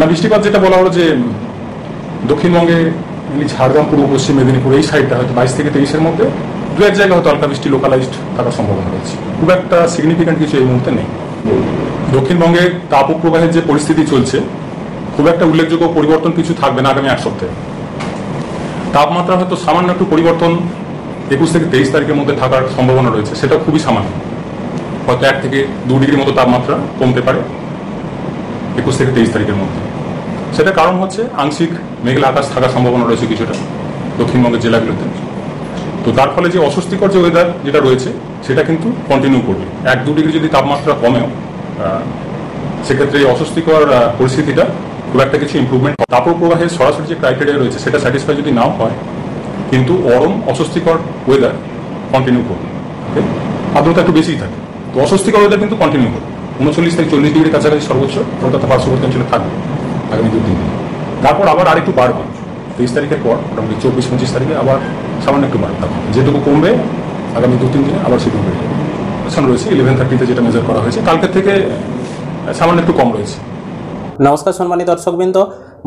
না, বৃষ্টিপাত যেটা বলা হলো যে দক্ষিণবঙ্গে ঝাড়গ্রাম, পূর্ব পশ্চিম মেদিনীপুর এই সাইডটা হয়তো 22 থেকে 23-এর মধ্যে দু এক জায়গায় হয়তো হালকা বৃষ্টি লোকালাইজড থাকার সম্ভাবনা রয়েছে। খুব একটা সিগনিফিক্যান্ট কিছু এই মুহূর্তে নেই। দক্ষিণবঙ্গে তাপপ্রবাহের যে পরিস্থিতি চলছে, খুব একটা উল্লেখযোগ্য পরিবর্তন কিছু থাকবে না আগামী 1 সপ্তাহে। তাপমাত্রা হয়তো সামান্য একটু পরিবর্তন 21 থেকে 23 তারিখের মধ্যে থাকার সম্ভাবনা রয়েছে, সেটা খুবই সামান্য, হয়তো 1 থেকে 2 ডিগ্রির মতো তাপমাত্রা কমতে পারে 21 থেকে 23 তারিখের মধ্যে। সেটা কারণ হচ্ছে আংশিক মেঘলা আকাশ থাকার সম্ভাবনা রয়েছে কিছুটা দক্ষিণবঙ্গের জেলাগুলোতে। তো তার ফলে যে অস্বস্তিকর যে ওয়েদার যেটা রয়েছে সেটা কিন্তু কন্টিনিউ করবে। 1-2 ডিগ্রি যদি তাপমাত্রা কমেও সেক্ষেত্রে এই অস্বস্তিকর পরিস্থিতিটা খুব একটা কিছু ইম্প্রুভমেন্ট, তাপপ্রবাহের সরাসরি যে ক্রাইটেরিয়া রয়েছে সেটা স্যাটিসফাই যদি নাও হয়, কিন্তু গরম অস্বস্তিকর ওয়েদার কন্টিনিউ করবে। ওকে, আর্দ্রতা একটু বেশিই থাকে, তো অস্বস্তিকর ওয়েদার কিন্তু কন্টিনিউ করবে। 39 থেকে 40 ডিগ্রির কাছাকাছি সর্বোচ্চ কলকাতা পার্শ্ববর্তী অঞ্চলে থাকবে আগামী 2-3 দিন। তারপর আবার আরেকটু বাড়বে 23 তারিখের পর, মোটামুটি 24-25 তারিখে আবার সামান্য একটু বাড়বে। যেটুকু কমবে আগামী 2-3 দিনে আবার সেটুকু বেড়ে যাবে। রয়েছে 11:30 যেটা মেজার করা হয়েছে, কালকের থেকে সামান্য একটু কম রয়েছে। নমস্কার সম্মানিত দর্শকবৃন্দ,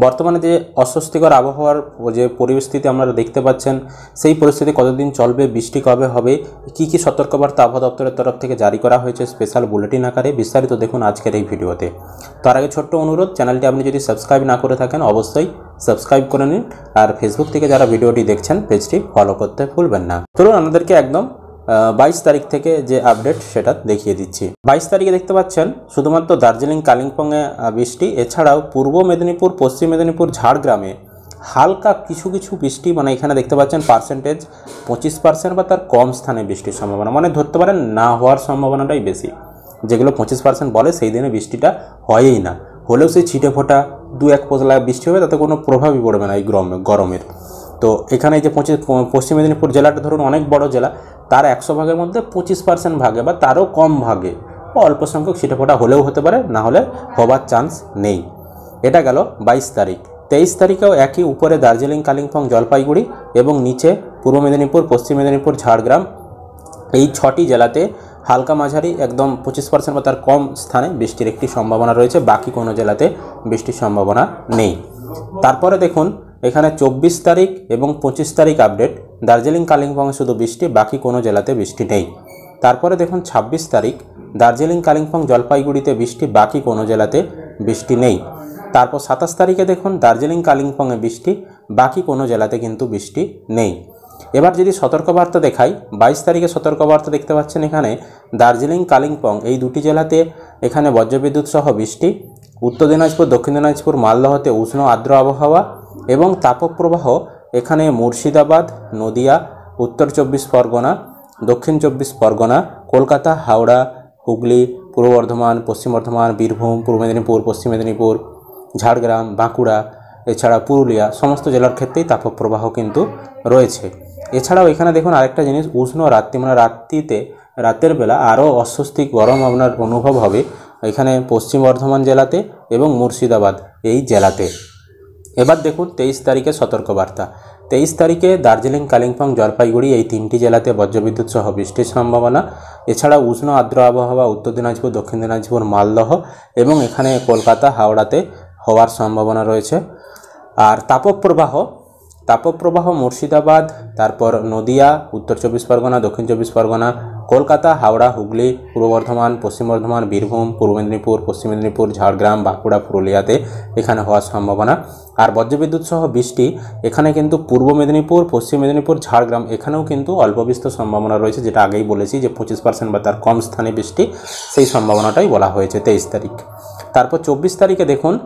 বর্তমানে যে অস্বস্তিকর আবহাওয়ার যে পরিস্থিতি আপনারা দেখতে পাচ্ছেন, সেই পরিস্থিতি কতদিন চলবে, বৃষ্টি কবে হবে, কি কি সতর্কবার্তা আবহাওয়া দপ্তরের তরফ থেকে জারি করা হয়েছে স্পেশাল বুলেটিন আকারে, বিস্তারিত দেখুন আজকের এই ভিডিওতে। তার আগে ছোট্ট অনুরোধ, চ্যানেলটি আপনি যদি সাবস্ক্রাইব না করে থাকেন অবশ্যই সাবস্ক্রাইব করে নিন, আর ফেসবুক থেকে যারা ভিডিওটি দেখছেন পেজটি ফলো করতে ভুলবেন না। চলুন আমাদেরকে একদম 22 তারিখ থেকে যে আপডেট সেটা দেখিয়ে দিচ্ছি। 22 তারিখে দেখতে পাচ্ছেন শুধুমাত্র দার্জিলিং, কালিম্পংয়ে বৃষ্টি, এছাড়াও পূর্ব মেদিনীপুর, পশ্চিম মেদিনীপুর, ঝাড়গ্রামে হালকা কিছু কিছু বৃষ্টি, মানে এখানে দেখতে পাচ্ছেন পার্সেন্টেজ 25% বা তার কম স্থানে বৃষ্টির সম্ভাবনা, মানে ধরতে পারেন না হওয়ার সম্ভাবনাটাই বেশি। যেগুলো 25% বলে সেই দিনে বৃষ্টিটা হয়ই না, হলেও সেই ছিটে ফোটা 2-1 পশলা বৃষ্টি হবে, তাতে কোনো প্রভাবই পড়বে না এই গরমের। তো এখানে যে পশ্চিম মেদিনীপুর জেলাটা ধরুন অনেক বড় জেলা, তার 100 ভাগের মধ্যে 25% ভাগে বা তারও কম ভাগে অল্প সংখ্যক ছিটেফোঁটা হলেও হতে পারে, না হলে হবার চান্স নেই। এটা গেল 22 তারিখ। 23 তারিখেও একই, উপরে দার্জিলিং, কালিম্পং, জলপাইগুড়ি এবং নিচে পূর্ব মেদিনীপুর, পশ্চিম মেদিনীপুর, ঝাড়গ্রাম, এই 6টি জেলাতে হালকা মাঝারি একদম 25% বা তার কম স্থানে বৃষ্টির একটি সম্ভাবনা রয়েছে, বাকি কোনো জেলাতে বৃষ্টির সম্ভাবনা নেই। তারপরে দেখুন এখানে 24 তারিখ এবং 25 তারিখ আপডেট, দার্জিলিং, কালিম্পংয়ে শুধু বৃষ্টি, বাকি কোনো জেলাতে বৃষ্টি নেই। তারপরে দেখুন 26 তারিখ, দার্জিলিং, কালিম্পং, জলপাইগুড়িতে বৃষ্টি, বাকি কোনো জেলাতে বৃষ্টি নেই। তারপর 27 তারিখে দেখুন দার্জিলিং, কালিম্পংয়ে বৃষ্টি, বাকি কোনো জেলাতে কিন্তু বৃষ্টি নেই। এবার যদি সতর্কবার্তা দেখাই, 22 তারিখে সতর্কবার্তা দেখতে পাচ্ছেন এখানে দার্জিলিং, কালিম্পং এই দুটি জেলাতে এখানে বজ্রবিদ্যুৎ সহ বৃষ্টি, উত্তর দিনাজপুর, দক্ষিণ দিনাজপুর, মালদহতে উষ্ণ আর্দ্র আবহাওয়া এবং তাপপ্রবাহ এখানে মুর্শিদাবাদ, নদিয়া, উত্তর 24 পরগনা, দক্ষিণ 24 পরগনা, কলকাতা, হাওড়া, হুগলি, পূর্ব বর্ধমান, পশ্চিম বর্ধমান, বীরভূম, পূর্ব মেদিনীপুর, পশ্চিম মেদিনীপুর, ঝাড়গ্রাম, বাঁকুড়া, এছাড়া পুরুলিয়া, সমস্ত জেলার ক্ষেত্রেই তাপপ্রবাহ কিন্তু রয়েছে। এছাড়াও এখানে দেখুন আরেকটা জিনিস, উষ্ণ রাত্রি, মানে রাতের বেলা আরও অস্বস্তি গরম আপনার অনুভব হবে এখানে পশ্চিম বর্ধমান জেলাতে এবং মুর্শিদাবাদ এই জেলাতে। এবার দেখুন 23 তারিখে সতর্কবার্তা। 23 তারিখে দার্জিলিং, কালিম্পং, জলপাইগুড়ি এই 3টি জেলাতে বজ্রবিদ্যুৎ সহ বৃষ্টির সম্ভাবনা, এছাড়া উষ্ণ আর্দ্র আবহাওয়া উত্তর দিনাজপুর, দক্ষিণ দিনাজপুর, মালদহ এবং এখানে কলকাতা, হাওড়াতে হওয়ার সম্ভাবনা রয়েছে। আর তাপপ্রবাহ মুর্শিদাবাদ, তারপর নদিয়া, উত্তর 24 পরগনা, দক্ষিণ 24 পরগনা, কলকাতা, হাওড়া, হুগলি, পূর্ব বর্ধমান, পশ্চিম বর্ধমান, বীরভূম, পূর্ব মেদিনীপুর, পশ্চিম মেদিনীপুর, ঝাড়গ্রাম, বাঁকুড়া, পুরুলিয়াতে এখানে হওয়ার সম্ভাবনা। আর বজ্রবিদ্যুৎ সহ বৃষ্টি এখানে কিন্তু পূর্ব মেদিনীপুর, পশ্চিম মেদিনীপুর, ঝাড়গ্রাম এখানেও কিন্তু অল্প বিস্তর সম্ভাবনা রয়েছে, যেটা আগেই বলেছি যে 25% বা তার কম স্থানে বৃষ্টি, সেই সম্ভাবনাটাই বলা হয়েছে 23 তারিখ। তারপর 24 তারিখে দেখুন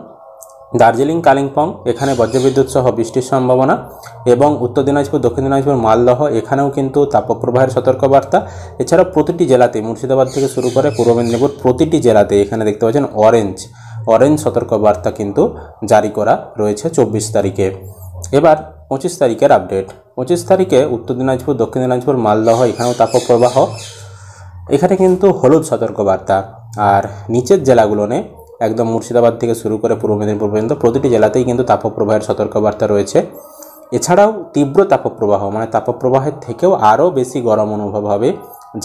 দার্জিলিং, কালিম্পং এখানে বজ্রবিদ্যুৎ সহ বৃষ্টির সম্ভাবনা এবং উত্তর দিনাজপুর, দক্ষিণ দিনাজপুর, মালদহ এখানেও কিন্তু তাপপ্রবাহের সতর্কবার্তা। এছাড়া প্রতিটি জেলাতে মুর্শিদাবাদ থেকে শুরু করে পূর্ব মেদিনীপুর প্রতিটি জেলাতে এখানে দেখতে পাচ্ছেন অরেঞ্জ সতর্কবার্তা কিন্তু জারি করা রয়েছে 24 তারিখে। এবার 25 তারিখের আপডেট। 25 তারিখে উত্তর দিনাজপুর, দক্ষিণ দিনাজপুর, মালদহ এখানেও তাপপ্রবাহ, এখানে কিন্তু হলুদ সতর্কবার্তা। আর নিচের জেলাগুলোনে একদম মুর্শিদাবাদ থেকে শুরু করে পূর্ব মেদিনীপুর পর্যন্ত প্রতিটি জেলাতেই কিন্তু তাপপ্রবাহের সতর্কবার্তা রয়েছে। এছাড়াও তীব্র তাপপ্রবাহ, মানে তাপপ্রবাহের থেকেও আরও বেশি গরম অনুভব হবে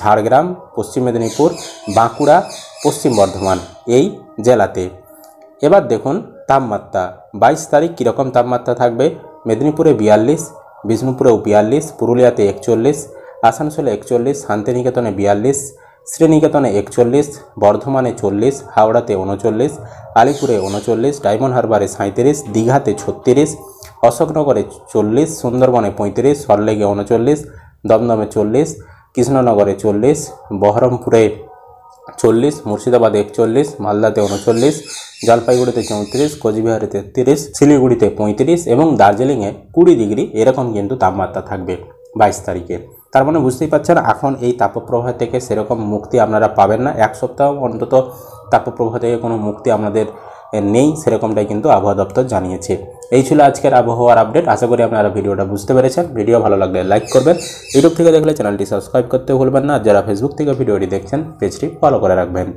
ঝাড়গ্রাম, পশ্চিম মেদিনীপুর, বাঁকুড়া, পশ্চিম বর্ধমান এই জেলাতে। এবার দেখুন তাপমাত্রা 22 তারিখ কীরকম তাপমাত্রা থাকবে? মেদিনীপুরে 42, বিষ্ণুপুরেও 42, পুরুলিয়াতে 41, আসানসোলে 41, শান্তিনিকেতনে 42, শ্রীনিকেতনে 41, বর্ধমানে 40, হাওড়াতে 39, আলিপুরে 39, ডায়মন্ড হারবারে 37, দীঘাতে 36, অশোকনগরে 40, সুন্দরবনে 35, সল্টলেকে 39, দমদমে 40, কৃষ্ণনগরে 40, বহরমপুরে 40, মুর্শিদাবাদে 41, মালদাতে 39, জলপাইগুড়িতে 34, কোচবিহারে 33, শিলিগুড়িতে 35 এবং দার্জিলিংয়ে 20 ডিগ্রি এরকম কিন্তু তাপমাত্রা থাকবে 22 তারিখে। তার মানে বুঝতেই পারছেন এখন এই তাপপ্রবাহ থেকে সেরকম মুক্তি আপনারা পাবেন না, এক সপ্তাহ অন্তত তাপপ্রবাহ থেকে কোনো মুক্তি আপনাদের নেই, সেরকমটাই কিন্তু আবহাওয়া দপ্তর জানিয়েছে। এই ছিল আজকের আবহাওয়ার আপডেট। আশা করি আপনারা ভিডিওটা বুঝতে পেরেছেন। ভিডিও ভালো লাগলে লাইক করবেন, ইউটিউব থেকে দেখলে চ্যানেলটি সাবস্ক্রাইব করতে ভুলবেন না, যারা ফেসবুক থেকে ভিডিওটি দেখছেন পেজটি ফলো করে রাখবেন।